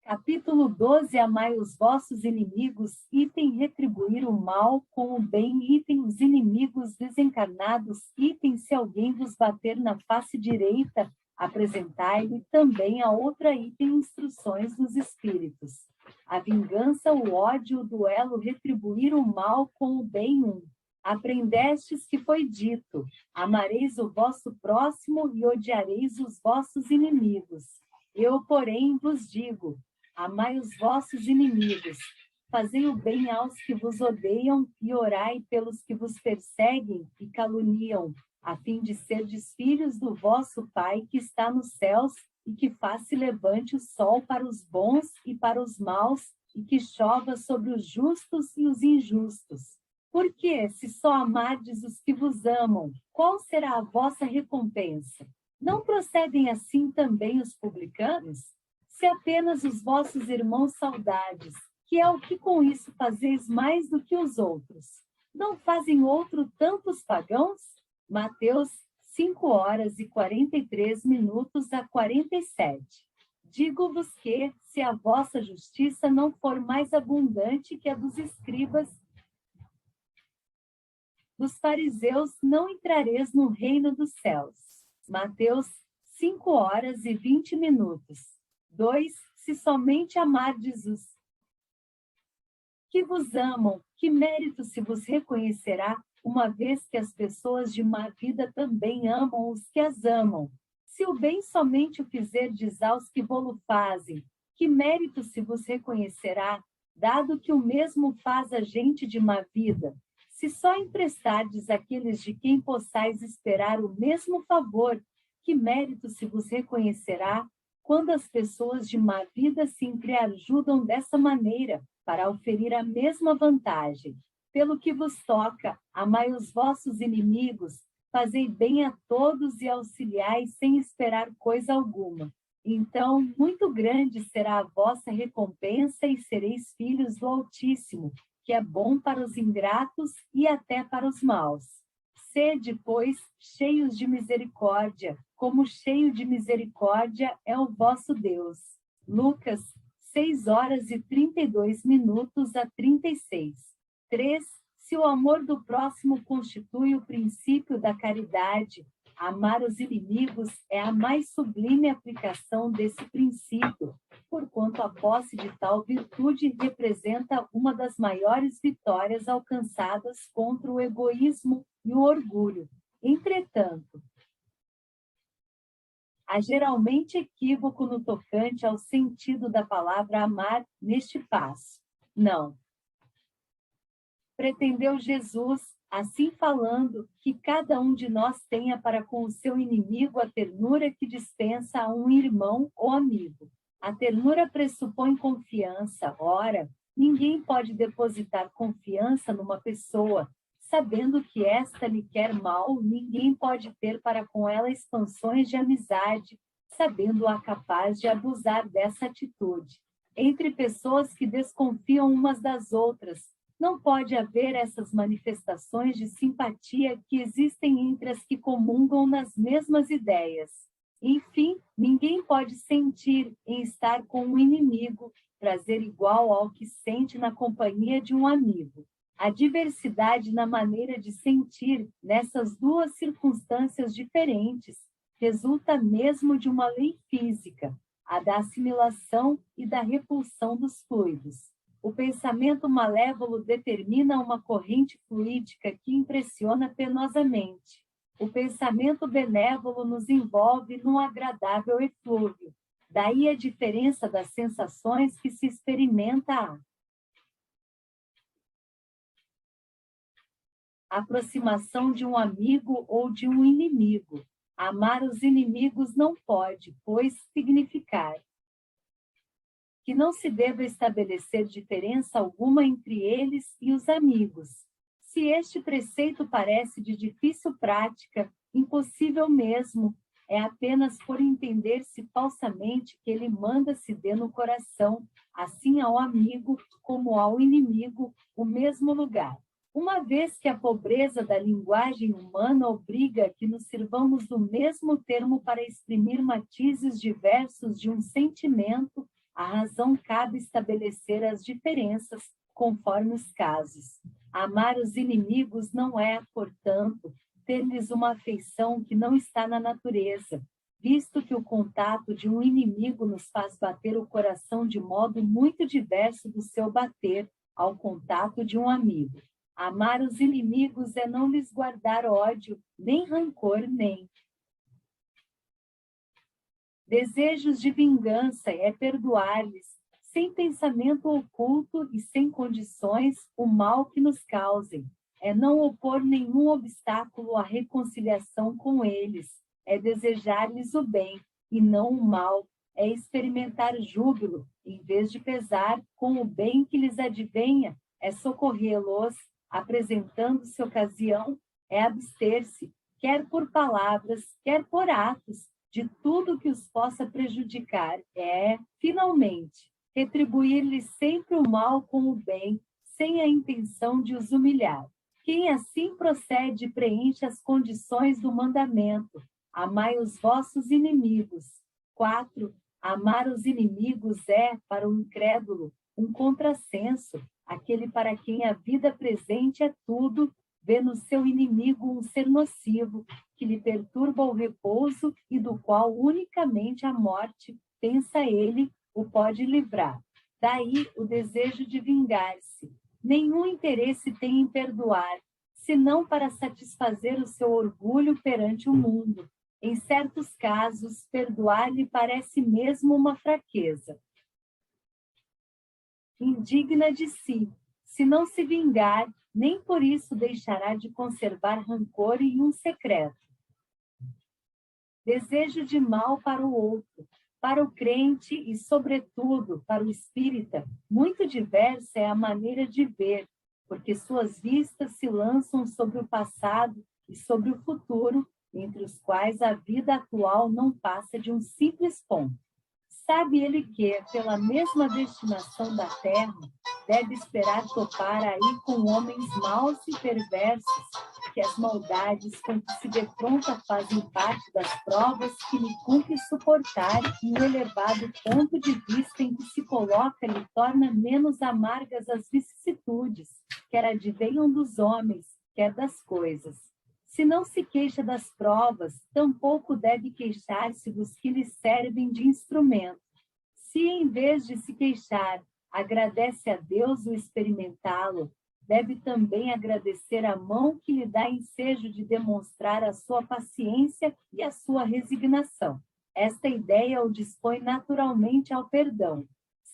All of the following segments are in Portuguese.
Capítulo 12, amai os vossos inimigos, item retribuir o mal com o bem, item os inimigos desencarnados, item se alguém vos bater na face direita, apresentai-lhe também a outra, item instruções dos espíritos. A vingança, o ódio, o duelo, retribuir o mal com o bem Aprendestes que foi dito, amareis o vosso próximo e odiareis os vossos inimigos. Eu, porém, vos digo, amai os vossos inimigos, fazei o bem aos que vos odeiam e orai pelos que vos perseguem e caluniam, a fim de serdes filhos do vosso Pai que está nos céus e que faz se levante o sol para os bons e para os maus e que chova sobre os justos e os injustos. Porque, se só amardes os que vos amam, qual será a vossa recompensa? Não procedem assim também os publicanos? Se apenas os vossos irmãos saudardes, que é o que com isso fazeis mais do que os outros, não fazem outro tantos pagãos? Mateus 5h43 a 47. Digo-vos que, se a vossa justiça não for mais abundante que a dos escribas, dos fariseus, não entrareis no reino dos céus. Mateus 5h20. 2. Se somente amardes os que vos amam, que mérito se vos reconhecerá, uma vez que as pessoas de má vida também amam os que as amam? Se o bem somente o fizerdes aos que vo-lo fazem, que mérito se vos reconhecerá, dado que o mesmo faz a gente de má vida? Se só emprestardes àqueles de quem possais esperar o mesmo favor, que mérito se vos reconhecerá, quando as pessoas de má vida se entreajudam dessa maneira, para oferir a mesma vantagem? Pelo que vos toca, amai os vossos inimigos, fazei bem a todos e auxiliai sem esperar coisa alguma. Então, muito grande será a vossa recompensa e sereis filhos do Altíssimo, que é bom para os ingratos e até para os maus. Sede, pois, cheios de misericórdia, como cheio de misericórdia é o vosso Deus. Lucas 6h32 a 36. 3. Se o amor do próximo constitui o princípio da caridade, amar os inimigos é a mais sublime aplicação desse princípio, porquanto a posse de tal virtude representa uma das maiores vitórias alcançadas contra o egoísmo e o orgulho. Entretanto, há geralmente equívoco no tocante ao sentido da palavra amar neste passo. Não. Pretendeu Jesus, assim falando, que cada um de nós tenha para com o seu inimigo a ternura que dispensa a um irmão ou amigo. A ternura pressupõe confiança. Ora, ninguém pode depositar confiança numa pessoa, sabendo que esta lhe quer mal. Ninguém pode ter para com ela expansões de amizade, sabendo-a capaz de abusar dessa atitude. Entre pessoas que desconfiam umas das outras, não pode haver essas manifestações de simpatia que existem entre as que comungam nas mesmas ideias. Enfim, ninguém pode sentir em estar com um inimigo prazer igual ao que sente na companhia de um amigo. A diversidade na maneira de sentir nessas duas circunstâncias diferentes resulta mesmo de uma lei física, a da assimilação e da repulsão dos fluidos. O pensamento malévolo determina uma corrente fluídica que impressiona penosamente. O pensamento benévolo nos envolve num agradável eflúvio. Daí a diferença das sensações que se experimenta a aproximação de um amigo ou de um inimigo. Amar os inimigos não pode, pois, significar que não se deva estabelecer diferença alguma entre eles e os amigos. Se este preceito parece de difícil prática, impossível mesmo, é apenas por entender-se falsamente que ele manda se dê no coração, assim ao amigo como ao inimigo, o mesmo lugar. Uma vez que a pobreza da linguagem humana obriga que nos sirvamos do mesmo termo para exprimir matizes diversos de um sentimento, A razão cabe estabelecer as diferenças conforme os casos. Amar os inimigos não é, portanto, ter-lhes uma afeição que não está na natureza, visto que o contato de um inimigo nos faz bater o coração de modo muito diverso do seu bater ao contato de um amigo. Amar os inimigos é não lhes guardar ódio, nem rancor, nem desejos de vingança, é perdoar-lhes, sem pensamento oculto e sem condições, o mal que nos causem. É não opor nenhum obstáculo à reconciliação com eles, é desejar-lhes o bem e não o mal, é experimentar júbilo, em vez de pesar com o bem que lhes advenha, é socorrê-los, apresentando-se ocasião, é abster-se, quer por palavras, quer por atos, de tudo que os possa prejudicar, é, finalmente, retribuir-lhes sempre o mal com o bem, sem a intenção de os humilhar. Quem assim procede preenche as condições do mandamento. Amai os vossos inimigos. 4. Amar os inimigos é, para o incrédulo, um contrassenso. Aquele para quem a vida presente é tudo, vê no seu inimigo um ser nocivo, que lhe perturba o repouso e do qual unicamente a morte, pensa ele, o pode livrar. Daí o desejo de vingar-se. Nenhum interesse tem em perdoar, senão para satisfazer o seu orgulho perante o mundo. Em certos casos, perdoar lhe parece mesmo uma fraqueza. Indigna de si. Se não se vingar, nem por isso deixará de conservar rancor em um secreto. Desejo de mal para o outro, para o crente e, sobretudo, para o espírita, muito diversa é a maneira de ver, porque suas vistas se lançam sobre o passado e sobre o futuro, entre os quais a vida atual não passa de um simples ponto. Sabe ele que, pela mesma destinação da terra, deve esperar topar aí com homens maus e perversos, que as maldades com que se defronta fazem parte das provas que lhe cumpre suportar, e o elevado ponto de vista em que se coloca lhe torna menos amargas as vicissitudes, quer advenham dos homens, quer das coisas. Se não se queixa das provas, tampouco deve queixar-se dos que lhe servem de instrumento. Se, em vez de se queixar, agradece a Deus o experimentá-lo, deve também agradecer a mão que lhe dá ensejo de demonstrar a sua paciência e a sua resignação. Esta ideia o dispõe naturalmente ao perdão.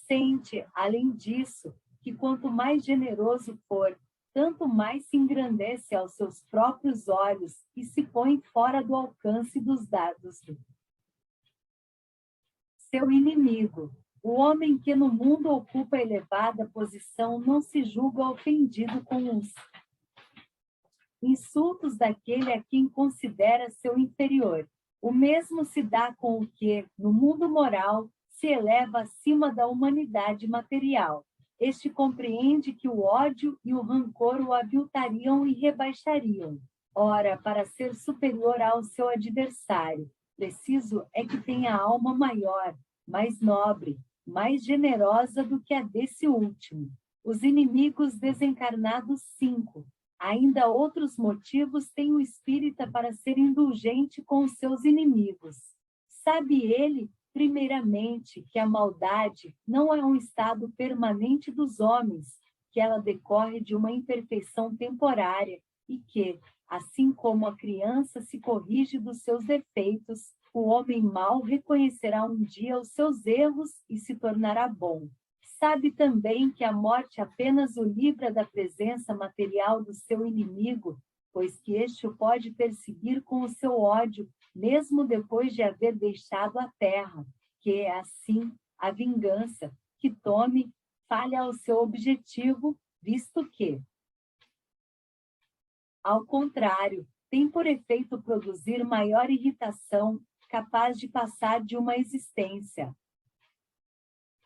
Sente, além disso, que quanto mais generoso for, tanto mais se engrandece aos seus próprios olhos e se põe fora do alcance dos dados. Seu inimigo. O homem que no mundo ocupa elevada posição não se julga ofendido com os insultos daquele a quem considera seu inferior. O mesmo se dá com o que, no mundo moral, se eleva acima da humanidade material. Este compreende que o ódio e o rancor o aviltariam e rebaixariam. Ora, para ser superior ao seu adversário, preciso é que tenha alma maior, mais nobre, mais generosa do que a desse último. Os inimigos desencarnados 5. Ainda outros motivos tem o espírita para ser indulgente com os seus inimigos. Sabe ele, primeiramente, que a maldade não é um estado permanente dos homens, que ela decorre de uma imperfeição temporária e que, assim como a criança se corrige dos seus defeitos, o homem mau reconhecerá um dia os seus erros e se tornará bom. Sabe também que a morte apenas o livra da presença material do seu inimigo, pois que este o pode perseguir com o seu ódio, mesmo depois de haver deixado a terra, que é assim a vingança, que tome, falha ao seu objetivo, visto que, ao contrário, tem por efeito produzir maior irritação, capaz de passar de uma existência.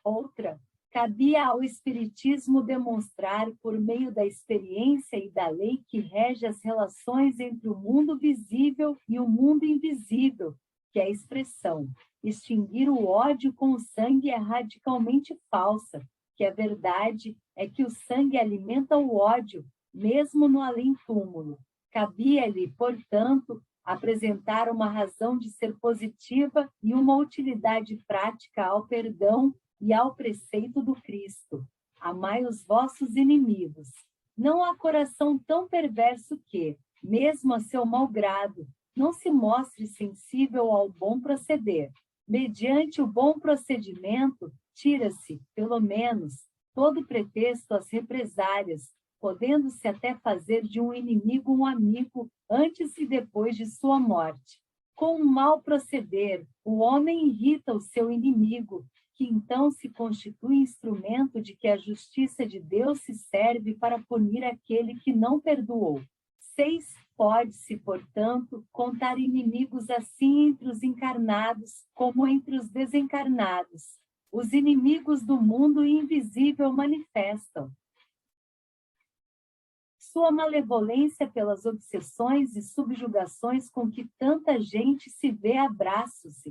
Outra, cabia ao Espiritismo demonstrar, por meio da experiência e da lei que rege as relações entre o mundo visível e o mundo invisível, que é a expressão. Extinguir o ódio com o sangue é radicalmente falsa, que a verdade é que o sangue alimenta o ódio, mesmo no além-túmulo. Cabia-lhe, portanto, apresentar uma razão de ser positiva e uma utilidade prática ao perdão e ao preceito do Cristo. Amai os vossos inimigos. Não há coração tão perverso que, mesmo a seu mau grado, não se mostre sensível ao bom proceder. Mediante o bom procedimento, tira-se, pelo menos, todo pretexto às represálias, podendo-se até fazer de um inimigo um amigo antes e depois de sua morte. Com um mau proceder, o homem irrita o seu inimigo, que então se constitui instrumento de que a justiça de Deus se serve para punir aquele que não perdoou. 6. Pode-se, portanto, contar inimigos assim entre os encarnados como entre os desencarnados. Os inimigos do mundo invisível manifestam sua malevolência pelas obsessões e subjugações com que tanta gente se vê a braços,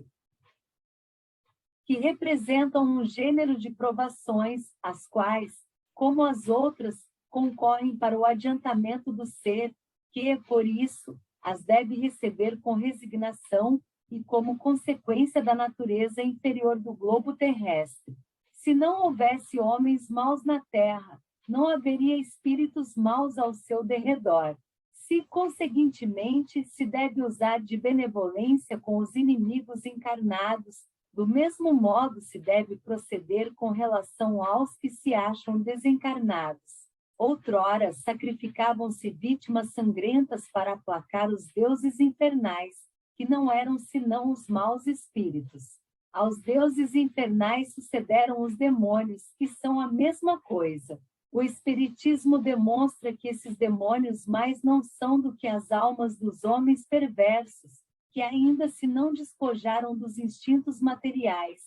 que representam um gênero de provações, as quais, como as outras, concorrem para o adiantamento do ser, que, por isso, as deve receber com resignação e como consequência da natureza inferior do globo terrestre. Se não houvesse homens maus na terra, não haveria espíritos maus ao seu derredor. Se, conseguintemente, se deve usar de benevolência com os inimigos encarnados, do mesmo modo se deve proceder com relação aos que se acham desencarnados. Outrora, sacrificavam-se vítimas sangrentas para aplacar os deuses infernais, que não eram senão os maus espíritos. Aos deuses infernais sucederam os demônios, que são a mesma coisa. O Espiritismo demonstra que esses demônios mais não são do que as almas dos homens perversos, que ainda se não despojaram dos instintos materiais,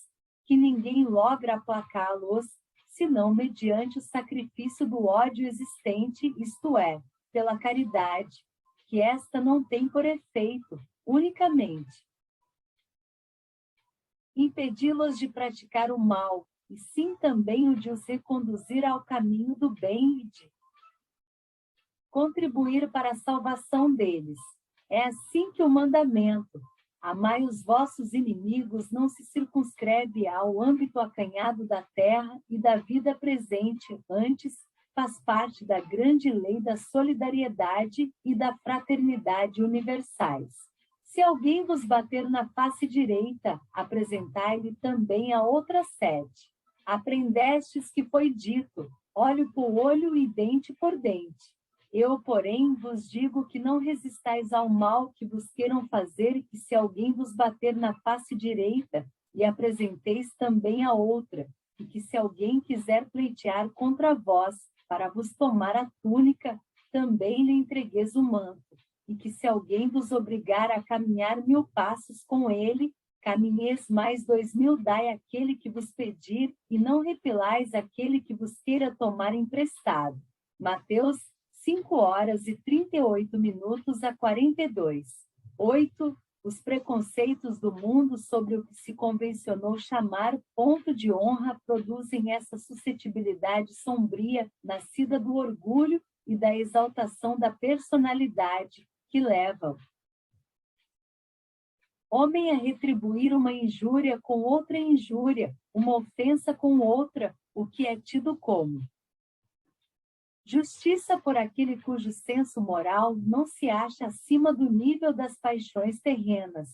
que ninguém logra aplacá-los, senão mediante o sacrifício do ódio existente, isto é, pela caridade, que esta não tem por efeito, unicamente, impedi-los de praticar o mal, e sim também o de os reconduzir ao caminho do bem e de contribuir para a salvação deles. É assim que o mandamento, amai os vossos inimigos, não se circunscreve ao âmbito acanhado da terra e da vida presente, antes faz parte da grande lei da solidariedade e da fraternidade universais. Se alguém vos bater na face direita, apresentai-lhe também a outra 7. Aprendestes que foi dito, olho por olho e dente por dente. Eu, porém, vos digo que não resistais ao mal que vos queiram fazer, e que se alguém vos bater na face direita, lhe apresenteis também a outra, e que se alguém quiser pleitear contra vós, para vos tomar a túnica, também lhe entregueis o manto, e que se alguém vos obrigar a caminhar 1000 passos com ele, caminheis mais 2000 dai àquele que vos pedir, e não repelais aquele que vos queira tomar emprestado. Mateus 5:38 a 42. 8. Os preconceitos do mundo sobre o que se convencionou chamar ponto de honra produzem essa suscetibilidade sombria nascida do orgulho e da exaltação da personalidade que levam homem a retribuir uma injúria com outra injúria, uma ofensa com outra, o que é tido como justiça por aquele cujo senso moral não se acha acima do nível das paixões terrenas.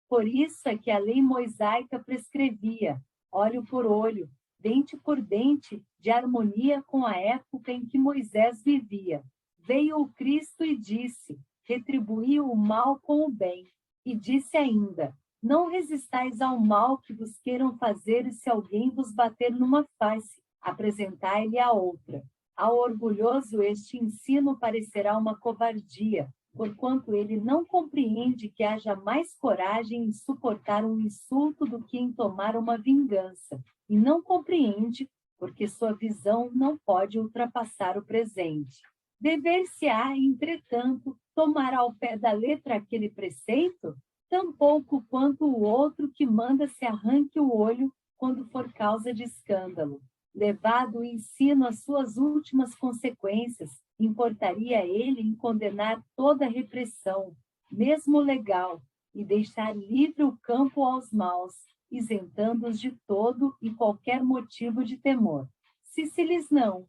Por isso é que a lei mosaica prescrevia, olho por olho, dente por dente, de harmonia com a época em que Moisés vivia. Veio o Cristo e disse, retribuiu o mal com o bem. E disse ainda, não resistais ao mal que vos queiram fazer, e se alguém vos bater numa face, apresentai-lhe a outra. Ao orgulhoso este ensino parecerá uma covardia, porquanto ele não compreende que haja mais coragem em suportar um insulto do que em tomar uma vingança, e não compreende porque sua visão não pode ultrapassar o presente. Dever-se-á, entretanto, tomar ao pé da letra aquele preceito? tampouco quanto o outro que manda se arranque o olho quando for causa de escândalo. Levado o ensino às suas últimas consequências, importaria ele em condenar toda repressão, mesmo legal, e deixar livre o campo aos maus, isentando-os de todo e qualquer motivo de temor. Se lhes não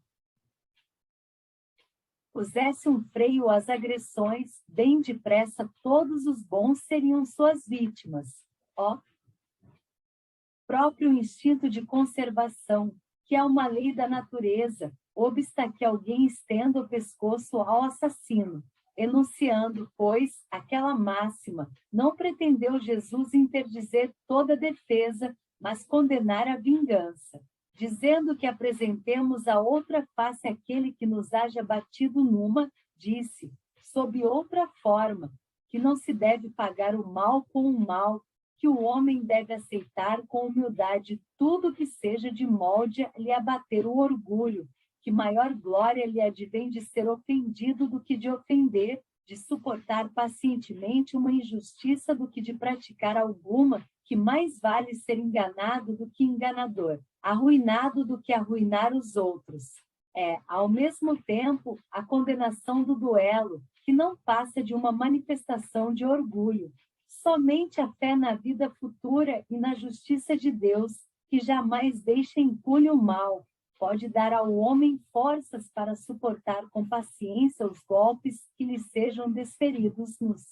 pusesse um freio às agressões, bem depressa todos os bons seriam suas vítimas. Próprio instinto de conservação, que é uma lei da natureza, obsta que alguém estenda o pescoço ao assassino. Enunciando, pois, aquela máxima, não pretendeu Jesus interdizer toda defesa, mas condenar a vingança, dizendo que apresentemos a outra face àquele que nos haja batido numa, disse, sob outra forma, que não se deve pagar o mal com o mal, que o homem deve aceitar com humildade tudo que seja de molde a lhe abater o orgulho, que maior glória lhe advém de ser ofendido do que de ofender, de suportar pacientemente uma injustiça do que de praticar alguma, que mais vale ser enganado do que enganador, arruinado do que arruinar os outros. É, ao mesmo tempo, a condenação do duelo, que não passa de uma manifestação de orgulho. Somente a fé na vida futura e na justiça de Deus, que jamais deixa impune o mal, pode dar ao homem forças para suportar com paciência os golpes que lhe sejam desferidos nos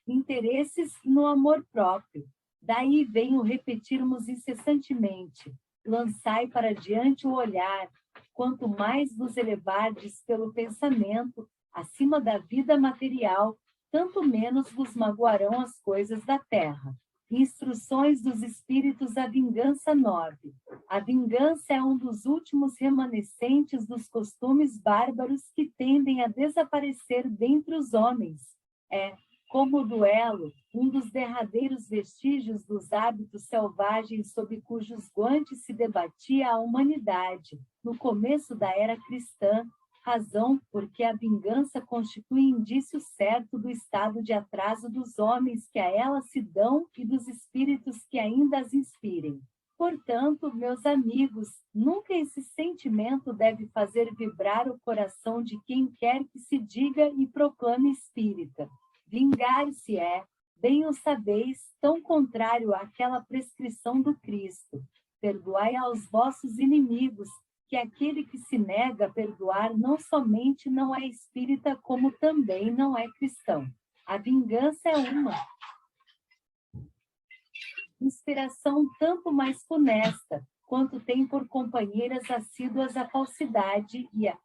interesses e no amor próprio. Daí vem o repetirmos incessantemente: lançai para diante o olhar, quanto mais vos elevardes pelo pensamento acima da vida material, tanto menos vos magoarão as coisas da terra. Instruções dos Espíritos à Vingança 9. A vingança é um dos últimos remanescentes dos costumes bárbaros que tendem a desaparecer dentre os homens. É, como o duelo, um dos derradeiros vestígios dos hábitos selvagens sob cujos guantes se debatia a humanidade, no começo da era cristã, razão porque a vingança constitui indício certo do estado de atraso dos homens que a ela se dão e dos espíritos que ainda as inspirem. Portanto, meus amigos, nunca esse sentimento deve fazer vibrar o coração de quem quer que se diga e proclame espírita. Vingar-se é, bem o sabeis, tão contrário àquela prescrição do Cristo. Perdoai aos vossos inimigos, que aquele que se nega a perdoar não somente não é espírita, como também não é cristão. A vingança é uma inspiração tanto mais funesta, quanto tem por companheiras assíduas a falsidade e a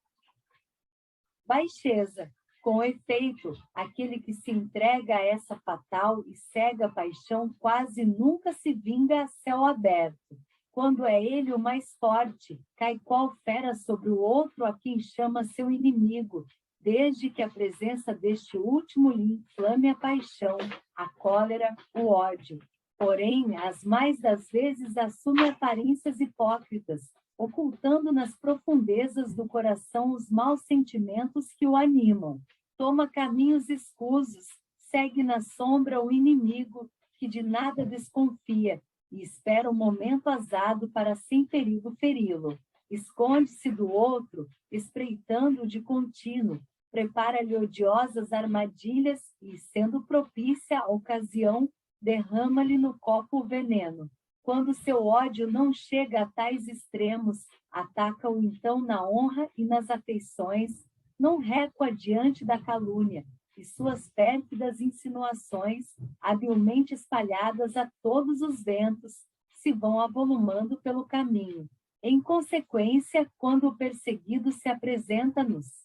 baixeza. Com efeito, aquele que se entrega a essa fatal e cega paixão quase nunca se vinga a céu aberto. Quando é ele o mais forte, cai qual fera sobre o outro a quem chama seu inimigo, desde que a presença deste último lhe inflame a paixão, a cólera, o ódio. Porém, as mais das vezes assume aparências hipócritas, ocultando nas profundezas do coração os maus sentimentos que o animam. Toma caminhos escusos, segue na sombra o inimigo, que de nada desconfia, e espera o momento azado para sem perigo feri-lo. Esconde-se do outro, espreitando-o de contínuo, prepara-lhe odiosas armadilhas e, sendo propícia a ocasião, derrama-lhe no copo o veneno. Quando seu ódio não chega a tais extremos, ataca-o então na honra e nas afeições, não recua diante da calúnia, e suas pérfidas insinuações, habilmente espalhadas a todos os ventos, se vão avolumando pelo caminho. Em consequência, quando o perseguido se apresenta-nos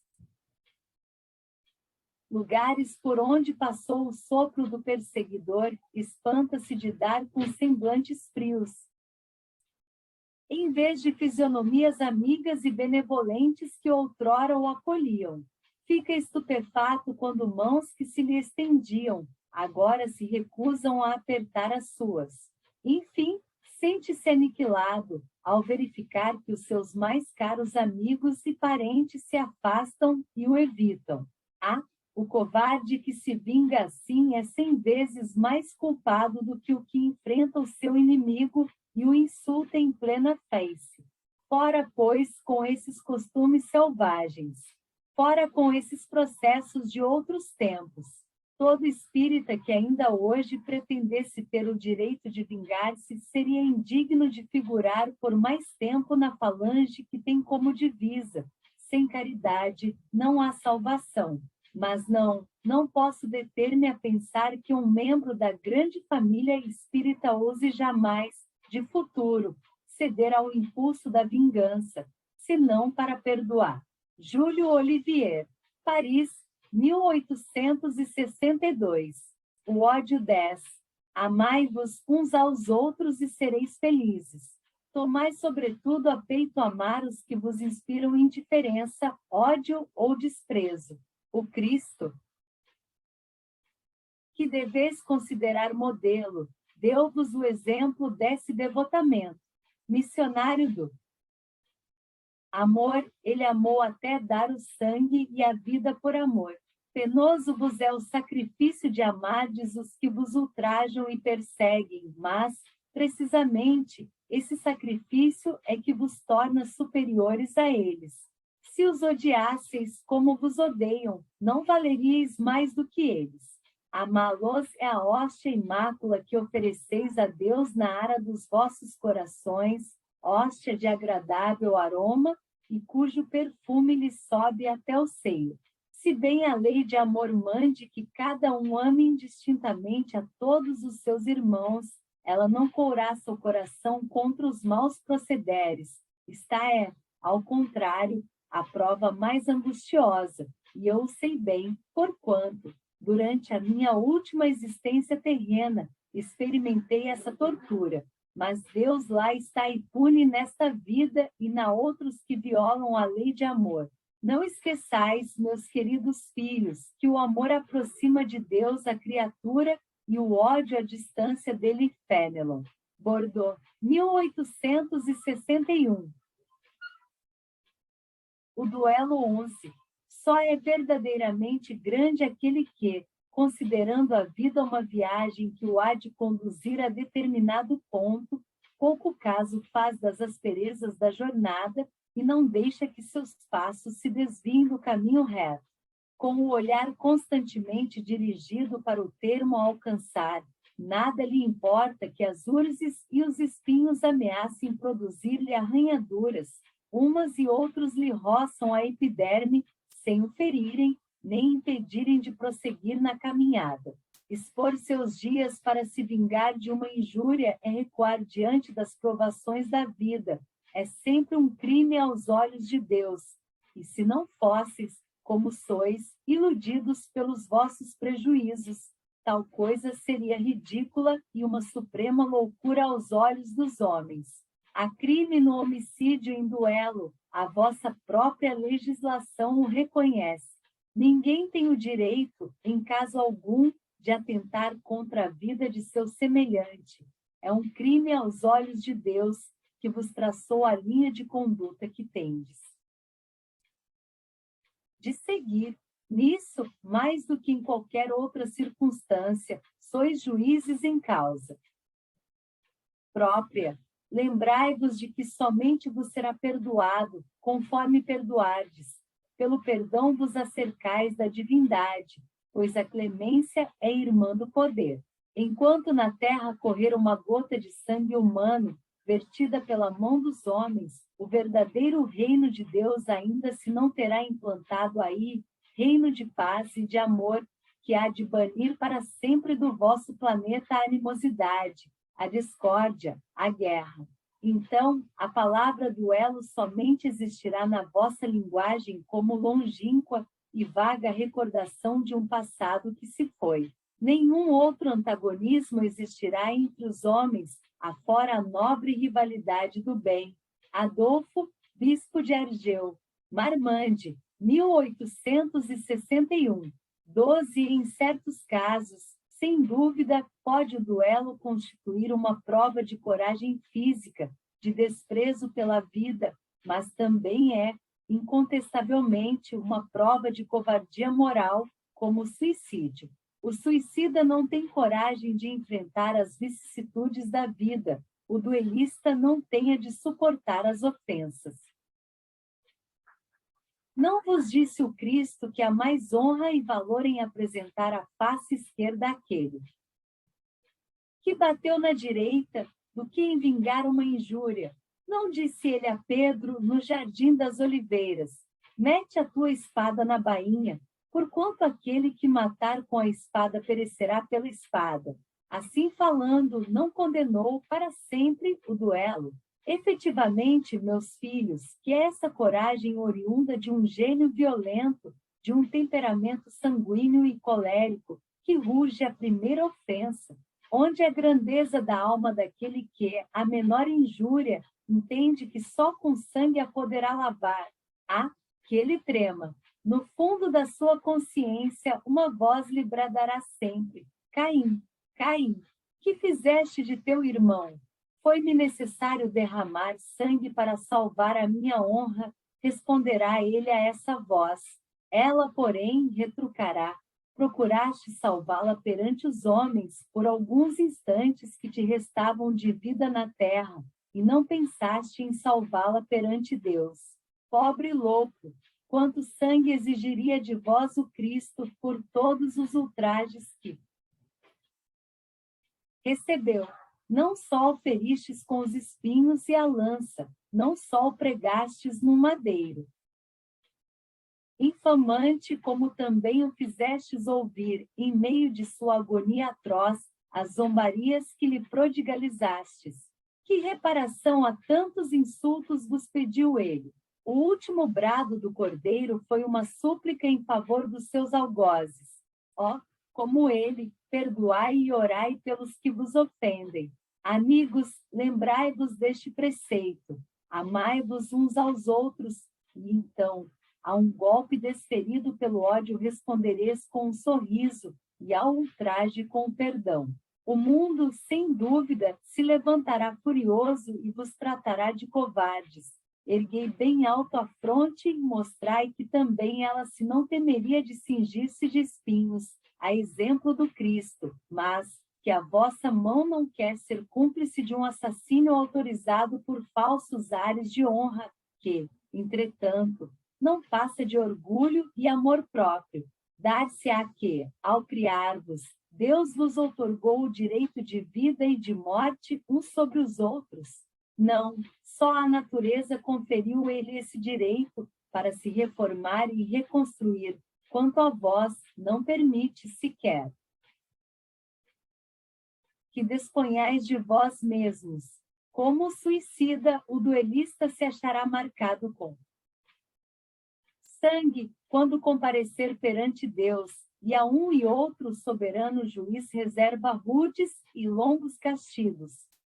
lugares por onde passou o sopro do perseguidor, espanta-se de dar com semblantes frios, em vez de fisionomias amigas e benevolentes que outrora o acolhiam. Fica estupefato quando mãos que se lhe estendiam, agora se recusam a apertar as suas. Enfim, sente-se aniquilado ao verificar que os seus mais caros amigos e parentes se afastam e o evitam. O covarde que se vinga assim é 100 vezes mais culpado do que o que enfrenta o seu inimigo e o insulta em plena face. Fora, pois, com esses costumes selvagens. Fora com esses processos de outros tempos. Todo espírita que ainda hoje pretendesse ter o direito de vingar-se seria indigno de figurar por mais tempo na falange que tem como divisa: sem caridade não há salvação. Mas não posso deter-me a pensar que um membro da grande família espírita ouse jamais, de futuro, ceder ao impulso da vingança, senão para perdoar. Júlio Olivier, Paris, 1862. O ódio 10. Amai-vos uns aos outros e sereis felizes. Tomai, sobretudo, a peito amar os que vos inspiram indiferença, ódio ou desprezo. O Cristo, que deveis considerar modelo, deu-vos o exemplo desse devotamento. Missionário do amor, ele amou até dar o sangue e a vida por amor. Penoso vos é o sacrifício de amardes os que vos ultrajam e perseguem, mas, precisamente, esse sacrifício é que vos torna superiores a eles. Se os odiasseis como vos odeiam, não valeríeis mais do que eles. Amá-los é a hóstia e mácula que ofereceis a Deus na ara dos vossos corações, hóstia de agradável aroma e cujo perfume lhe sobe até o seio. Se bem a lei de amor mande que cada um ame indistintamente a todos os seus irmãos, ela não couraça o coração contra os maus procederes. Está, ao contrário, a prova mais angustiosa, e eu sei bem, porquanto, durante a minha última existência terrena, experimentei essa tortura, mas Deus lá está impune nesta vida e na outros que violam a lei de amor. Não esqueçais, meus queridos filhos, que o amor aproxima de Deus a criatura e o ódio à distância dele, Fénelon. Bordeaux, 1861. O duelo 11. Só é verdadeiramente grande aquele que, considerando a vida uma viagem que o há de conduzir a determinado ponto, pouco caso faz das asperezas da jornada e não deixa que seus passos se desviem do caminho reto, com o olhar constantemente dirigido para o termo a alcançar. Nada lhe importa que as urzes e os espinhos ameacem produzir-lhe arranhaduras. Umas e outros lhe roçam a epiderme sem o ferirem, nem impedirem de prosseguir na caminhada. Expor seus dias para se vingar de uma injúria é recuar diante das provações da vida. É sempre um crime aos olhos de Deus. E se não fosseis, como sois, iludidos pelos vossos prejuízos, tal coisa seria ridícula e uma suprema loucura aos olhos dos homens. Há crime no homicídio em duelo, a vossa própria legislação o reconhece. Ninguém tem o direito, em caso algum, de atentar contra a vida de seu semelhante. É um crime aos olhos de Deus, que vos traçou a linha de conduta que tendes. De seguir, nisso, mais do que em qualquer outra circunstância, sois juízes em causa própria. Lembrai-vos de que somente vos será perdoado, conforme perdoardes. Pelo perdão vos acercais da divindade, pois a clemência é irmã do poder. Enquanto na terra correr uma gota de sangue humano, vertida pela mão dos homens, o verdadeiro reino de Deus ainda se não terá implantado aí, reino de paz e de amor, que há de banir para sempre do vosso planeta a animosidade, a discórdia, a guerra. Então, a palavra duelo somente existirá na vossa linguagem como longínqua e vaga recordação de um passado que se foi. Nenhum outro antagonismo existirá entre os homens, afora a nobre rivalidade do bem. Adolfo, bispo de Argeu, Marmande, 1861. 12. Em certos casos, sem dúvida, pode o duelo constituir uma prova de coragem física, de desprezo pela vida, mas também é, incontestavelmente, uma prova de covardia moral, como o suicídio. O suicida não tem coragem de enfrentar as vicissitudes da vida. O duelista não tem a de suportar as ofensas. Não vos disse o Cristo que há mais honra e valor em apresentar a face esquerda àquele que bateu na direita do que em vingar uma injúria? Não disse ele a Pedro no jardim das oliveiras: mete a tua espada na bainha, porquanto aquele que matar com a espada perecerá pela espada. Assim falando, não condenou para sempre o duelo. Efetivamente, meus filhos, que é essa coragem oriunda de um gênio violento, de um temperamento sanguíneo e colérico, que ruge a primeira ofensa, onde a grandeza da alma daquele que, a menor injúria, entende que só com sangue a poderá lavar. Que ele trema. No fundo da sua consciência, uma voz lhe bradará sempre: Caim, Caim, que fizeste de teu irmão? Foi-me necessário derramar sangue para salvar a minha honra, responderá ele a essa voz. Ela, porém, retrucará: procuraste salvá-la perante os homens por alguns instantes que te restavam de vida na terra, e não pensaste em salvá-la perante Deus. Pobre louco, quanto sangue exigiria de vós o Cristo por todos os ultrajes que recebeu. Não só o feristes com os espinhos e a lança, não só o pregastes no madeiro. Infamante, como também o fizestes ouvir, em meio de sua agonia atroz, as zombarias que lhe prodigalizastes. Que reparação a tantos insultos vos pediu ele? O último brado do cordeiro foi uma súplica em favor dos seus algozes. Como ele, perdoai e orai pelos que vos ofendem. Amigos, lembrai-vos deste preceito. Amai-vos uns aos outros, e então, a um golpe desferido pelo ódio respondereis com um sorriso, e ao ultraje com o perdão. O mundo, sem dúvida, se levantará furioso e vos tratará de covardes. Erguei bem alto a fronte e mostrai que também ela se não temeria de cingir-se de espinhos, a exemplo do Cristo, mas que a vossa mão não quer ser cúmplice de um assassínio autorizado por falsos ares de honra, que, entretanto, não passa de orgulho e amor próprio. Dar-se-á que, ao criar-vos, Deus vos outorgou o direito de vida e de morte uns sobre os outros? Não, só a natureza conferiu ele esse direito para se reformar e reconstruir, quanto a vós não permite sequer. Que disponhais de vós mesmos. Como o suicida, o duelista se achará marcado com sangue quando comparecer perante Deus, e a um e outro soberano juiz reserva rudes e longos castigos.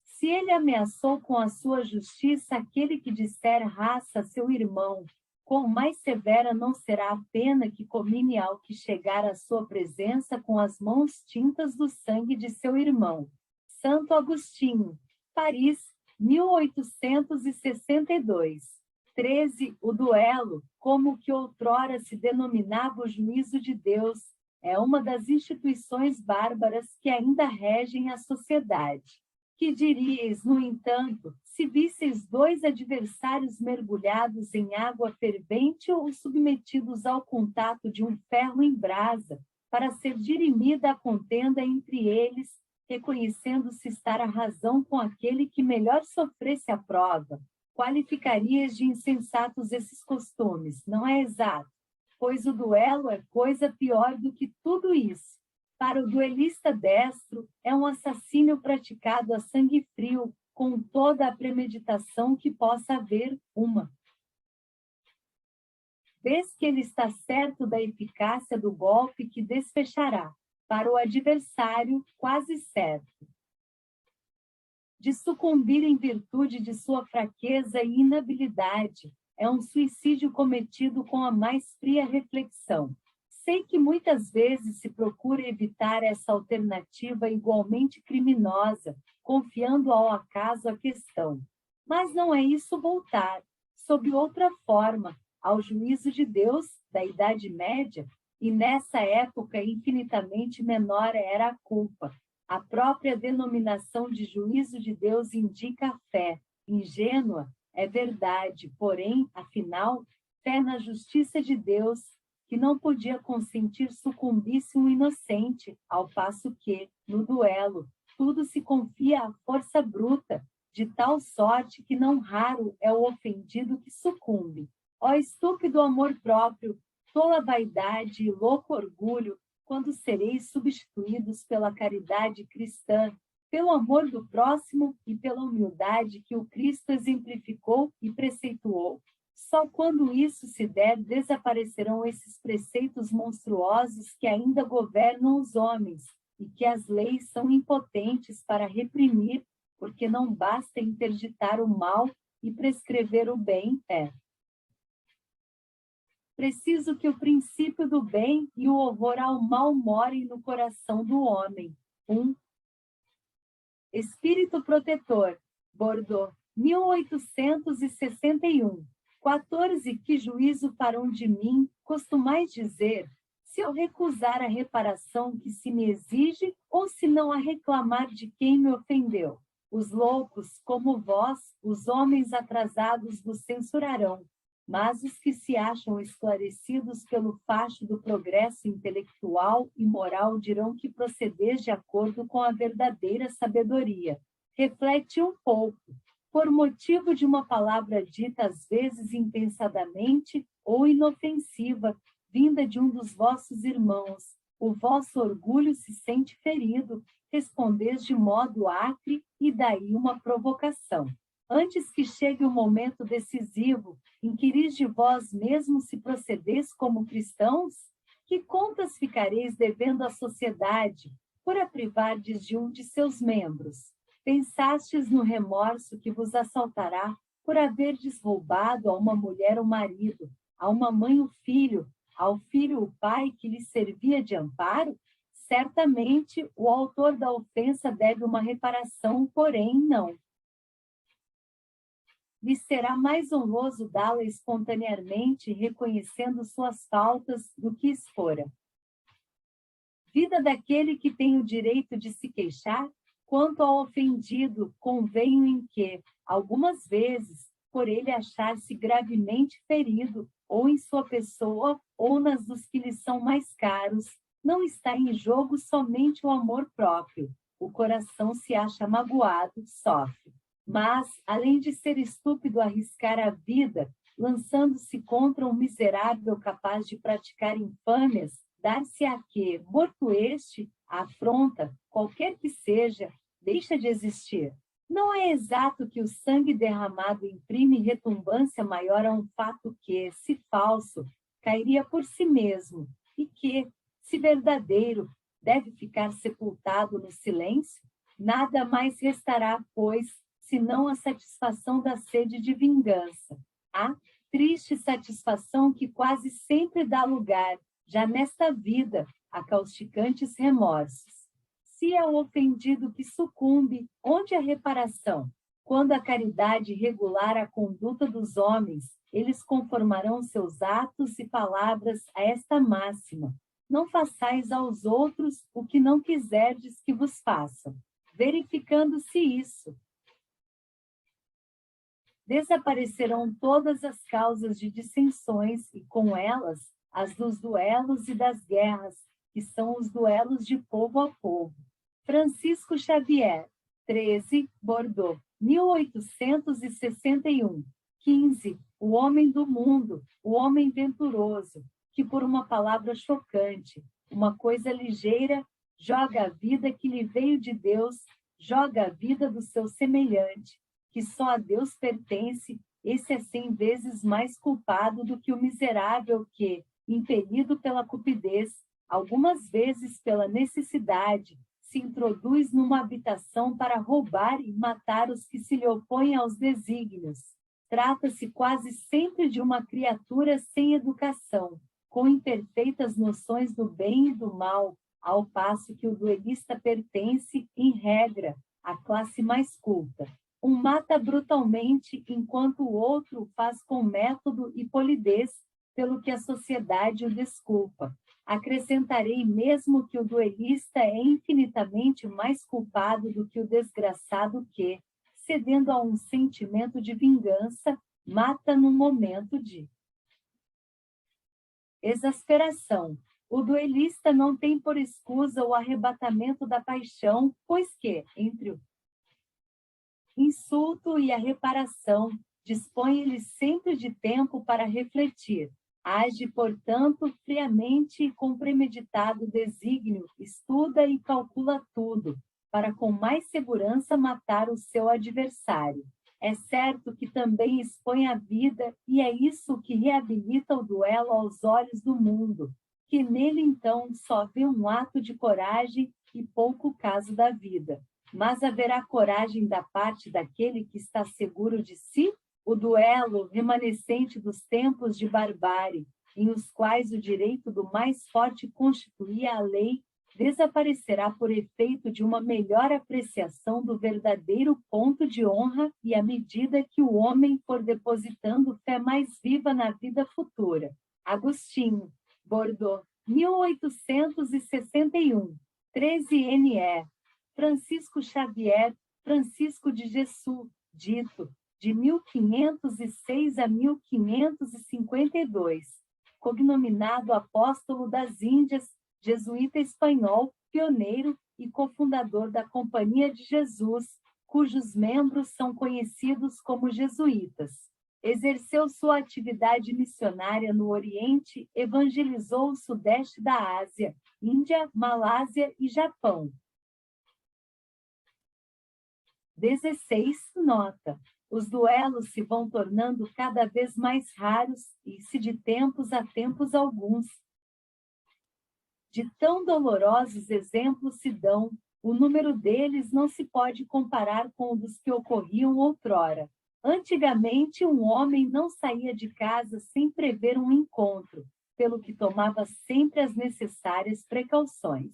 Se ele ameaçou com a sua justiça aquele que disser raça seu irmão, quão mais severa não será a pena que comine ao que chegar à sua presença com as mãos tintas do sangue de seu irmão. Santo Agostinho, Paris, 1862. 13. O duelo, como que outrora se denominava o juízo de Deus, é uma das instituições bárbaras que ainda regem a sociedade. Que diríeis, no entanto, se visseis dois adversários mergulhados em água fervente ou submetidos ao contato de um ferro em brasa, para ser dirimida a contenda entre eles, reconhecendo-se estar a razão com aquele que melhor sofresse a prova? Qualificarias de insensatos esses costumes, não é exato? Pois o duelo é coisa pior do que tudo isso. Para o duelista destro, é um assassínio praticado a sangue frio, com toda a premeditação que possa haver uma. Vês que ele está certo da eficácia do golpe que desfechará, para o adversário, quase certo de sucumbir em virtude de sua fraqueza e inabilidade. É um suicídio cometido com a mais fria reflexão. Sei que muitas vezes se procura evitar essa alternativa igualmente criminosa, confiando ao acaso a questão. Mas não é isso voltar, sob outra forma, ao juízo de Deus da Idade Média, E nessa época, infinitamente menor era a culpa. A própria denominação de juízo de Deus indica a fé. Ingênua é verdade, porém, afinal, fé na justiça de Deus, que não podia consentir sucumbisse um inocente, ao passo que, no duelo, tudo se confia à força bruta, de tal sorte que não raro é o ofendido que sucumbe. Ó estúpido amor próprio, tola vaidade e louco orgulho, quando sereis substituídos pela caridade cristã, pelo amor do próximo e pela humildade que o Cristo exemplificou e preceituou. Só quando isso se der, desaparecerão esses preceitos monstruosos que ainda governam os homens e que as leis são impotentes para reprimir, porque não basta interditar o mal e prescrever o bem, preciso que o princípio do bem e o horror ao mal morem no coração do homem. Espírito Protetor, Bordeaux, 1861. 14. Que juízo farão de mim, costumais dizer, se eu recusar a reparação que se me exige ou se não a reclamar de quem me ofendeu? Os loucos, como vós, os homens atrasados vos censurarão, mas os que se acham esclarecidos pelo facho do progresso intelectual e moral dirão que procedeis de acordo com a verdadeira sabedoria. Reflete um pouco, por motivo de uma palavra dita às vezes impensadamente ou inofensiva, vinda de um dos vossos irmãos. O vosso orgulho se sente ferido, respondeis de modo acre e daí uma provocação. Antes que chegue o momento decisivo, inquiris de vós mesmos se procedeis como cristãos? Que contas ficareis devendo à sociedade, por a privardes de um de seus membros? Pensastes no remorso que vos assaltará por haverdes roubado a uma mulher o marido, a uma mãe o filho, ao filho o pai que lhe servia de amparo? Certamente o autor da ofensa deve uma reparação, porém não. Lhe será mais honroso dá-la espontaneamente, reconhecendo suas faltas, do que expor-a. Vida daquele que tem o direito de se queixar, quanto ao ofendido, convenho em que, algumas vezes, por ele achar-se gravemente ferido, ou em sua pessoa, ou nas dos que lhe são mais caros, não está em jogo somente o amor próprio. O coração se acha magoado, sofre. Mas, além de ser estúpido arriscar a vida, lançando-se contra um miserável capaz de praticar infâmias, dar-se-á que, morto este, a afronta, qualquer que seja, deixa de existir. Não é exato que o sangue derramado imprime retumbância maior a um fato que, se falso, cairia por si mesmo, e que, se verdadeiro, deve ficar sepultado no silêncio? Nada mais restará, pois, senão a satisfação da sede de vingança. A triste satisfação que quase sempre dá lugar, já nesta vida, a causticantes remorsos. Se é o ofendido que sucumbe, onde a reparação? Quando a caridade regular a conduta dos homens, eles conformarão seus atos e palavras a esta máxima: não façais aos outros o que não quiserdes que vos façam. Verificando-se isso, desaparecerão todas as causas de dissensões e, com elas, as dos duelos e das guerras, que são os duelos de povo a povo. Francisco Xavier, 13, Bordeaux, 1861. 15. O homem do mundo, o homem venturoso, que por uma palavra chocante, uma coisa ligeira, joga a vida que lhe veio de Deus, joga a vida do seu semelhante, que só a Deus pertence. Esse é 100 vezes mais culpado do que o miserável que, impelido pela cupidez, algumas vezes pela necessidade, se introduz numa habitação para roubar e matar os que se lhe opõem aos desígnios. Trata-se quase sempre de uma criatura sem educação, com imperfeitas noções do bem e do mal, ao passo que o duelista pertence, em regra, à classe mais culta. Um mata brutalmente, enquanto o outro faz com método e polidez, pelo que a sociedade o desculpa. Acrescentarei mesmo que o duelista é infinitamente mais culpado do que o desgraçado que, cedendo a um sentimento de vingança, mata num momento de exasperação. O duelista não tem por escusa o arrebatamento da paixão, pois que, entre o insulto e a reparação, dispõe ele sempre de tempo para refletir. Age, portanto, friamente e com premeditado desígnio, estuda e calcula tudo, para com mais segurança matar o seu adversário. É certo que também expõe a vida, e é isso que reabilita o duelo aos olhos do mundo, que nele então só vê um ato de coragem e pouco caso da vida. Mas haverá coragem da parte daquele que está seguro de si? O duelo remanescente dos tempos de barbárie, em os quais o direito do mais forte constituía a lei, desaparecerá por efeito de uma melhor apreciação do verdadeiro ponto de honra e à medida que o homem for depositando fé mais viva na vida futura. Agostinho, Bordeaux, 1861, 13 NE. Francisco Xavier, Francisco de Jesus, dito, de 1506 a 1552, cognominado apóstolo das Índias, jesuíta espanhol, pioneiro e cofundador da Companhia de Jesus, cujos membros são conhecidos como jesuítas. Exerceu sua atividade missionária no Oriente, evangelizou o sudeste da Ásia, Índia, Malásia e Japão. 16. Nota. Os duelos se vão tornando cada vez mais raros e se de tempos a tempos alguns. De tão dolorosos exemplos se dão, o número deles não se pode comparar com o dos que ocorriam outrora. Antigamente, um homem não saía de casa sem prever um encontro, pelo que tomava sempre as necessárias precauções.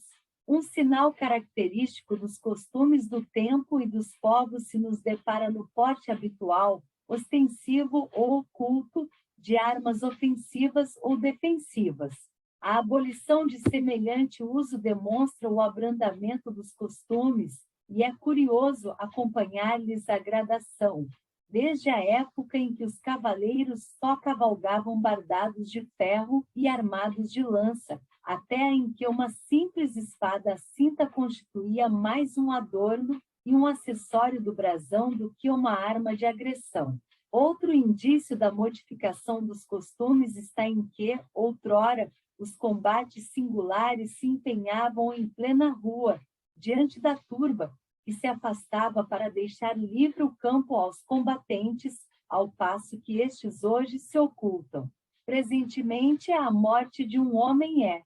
Um sinal característico dos costumes do tempo e dos povos se nos depara no porte habitual, ostensivo ou oculto, de armas ofensivas ou defensivas. A abolição de semelhante uso demonstra o abrandamento dos costumes e é curioso acompanhar-lhes a gradação, desde a época em que os cavaleiros só cavalgavam bardados de ferro e armados de lança, até em que uma simples espada à cinta constituía mais um adorno e um acessório do brasão do que uma arma de agressão. Outro indício da modificação dos costumes está em que, outrora, os combates singulares se empenhavam em plena rua, diante da turba, que se afastava para deixar livre o campo aos combatentes, ao passo que estes hoje se ocultam. Presentemente, a morte de um homem é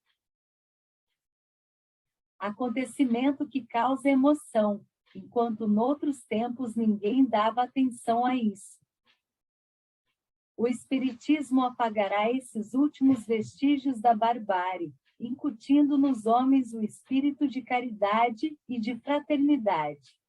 acontecimento que causa emoção, enquanto noutros tempos ninguém dava atenção a isso. O Espiritismo apagará esses últimos vestígios da barbárie, incutindo nos homens o espírito de caridade e de fraternidade.